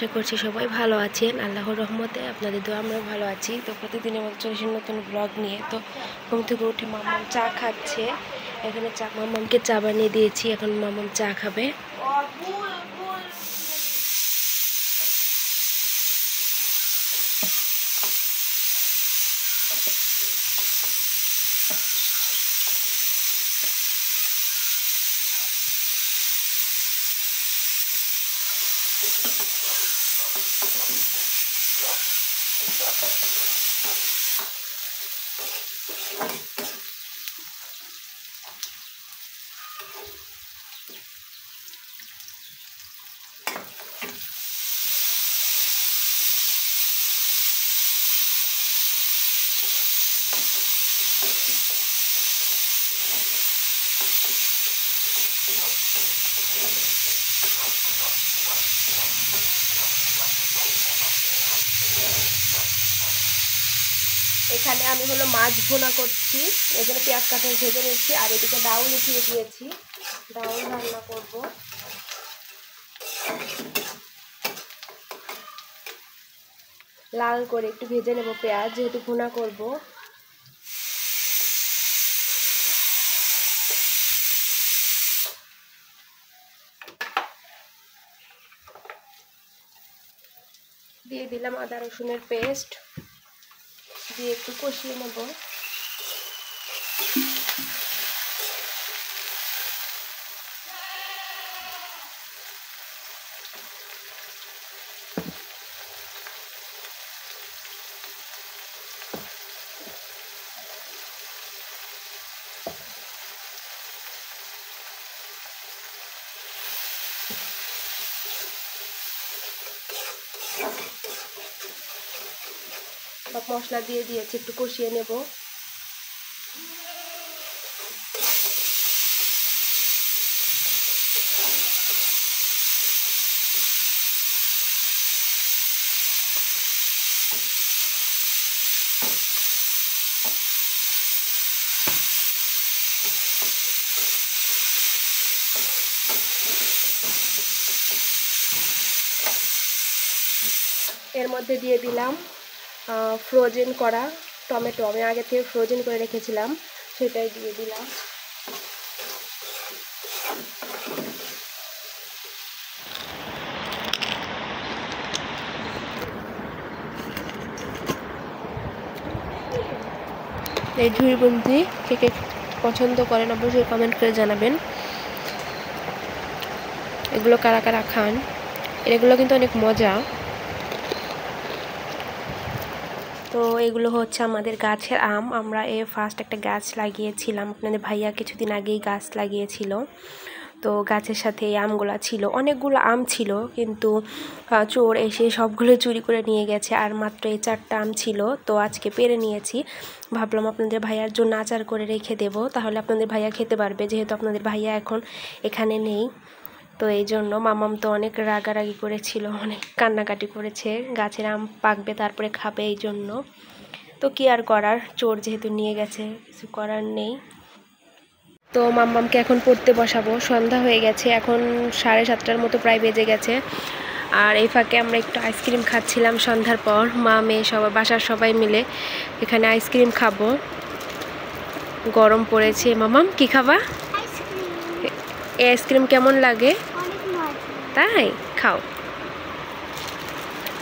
আশা করছি সবাই ভালো আছেন। আল্লাহর রহমতে আপনাদের দোয়া আমরা ভালো আছি। তো প্রতিদিনের মতো চলেছি নতুন ব্লগ নিয়ে। তো ঘুম থেকে উঠে মাম্মাম চা খাচ্ছে। এখানে মাম্মামকে চা বানিয়ে দিয়েছি, এখন মাম্মাম চা খাবে। এখানে আমি হলো মাছ ভুনা করছি, এখানে পেঁয়াজ কাটা ভেজে নিচ্ছি, আর এদিকে ডাউল উঠিয়ে দিয়েছি, ডাউল রান্না করব। লাল করে একটু ভেজে নেব পেঁয়াজ, যেহেতু ভুনা করব। দিয়ে দিলাম আদা রসুনের পেস্ট, দিয়ে একটু কষিয়ে নেব। সব মশলা দিয়ে দিয়েছি, একটু কষিয়ে নেব। এর মধ্যে দিয়ে দিলাম ফ্রোজেন করা টমেটো, আমি আগে থেকে ফ্রোজেন করে রেখেছিলাম, সেটাই দিয়ে দিলাম। এই ঝুড়িবন্দি কে কে পছন্দ করেন অবশ্যই কমেন্ট করে জানাবেন। এগুলো কারা কারা খান, এগুলো কিন্তু অনেক মজা। তো এগুলো হচ্ছে আমাদের গাছের আম, আমরা ফার্স্ট একটা গাছ লাগিয়েছিলাম, আপনাদের ভাইয়া কিছুদিন আগেই গাছ লাগিয়েছিল। তো গাছের সাথে এই আমগুলো ছিল, অনেকগুলো আম ছিল, কিন্তু চোর এসে সবগুলো চুরি করে নিয়ে গেছে, আর মাত্র এই 4টা আম ছিল। তো আজকে পেরে নিয়েছি, ভাবলাম আপনাদের ভাইয়ার জন্য আচার করে রেখে দেব, তাহলে আপনাদের ভাইয়া খেতে পারবে, যেহেতু আপনাদের ভাইয়া এখন এখানে নেই। তো এই জন্য মামাম তো অনেক রাগারাগি করেছিল, অনেক কান্নাকাটি করেছে, গাছের আম পাকবে তারপরে খাবে, এই জন্য। তো কি আর করার, চোর যেহেতু নিয়ে গেছে, কিছু করার নেই। তো মাম্মামকে এখন পড়তে বসাবো, সন্ধ্যা হয়ে গেছে, এখন 7:30টার মতো প্রায় বেজে গেছে। আর এই ফাঁকে আমরা একটু আইসক্রিম খাচ্ছিলাম সন্ধ্যার পর, মা মেয়ে সবাই, বাসার সবাই মিলে এখানে আইসক্রিম খাবো। গরম পড়েছে। মামাম কি খাবা? এই আইসক্রিম কেমন লাগে? তাই খাও।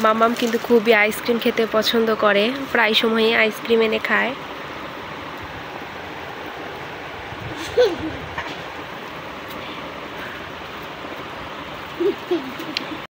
মামাম কিন্তু খুবই আইসক্রিম খেতে পছন্দ করে, প্রায় সময়ই আইসক্রিম এনে খায়।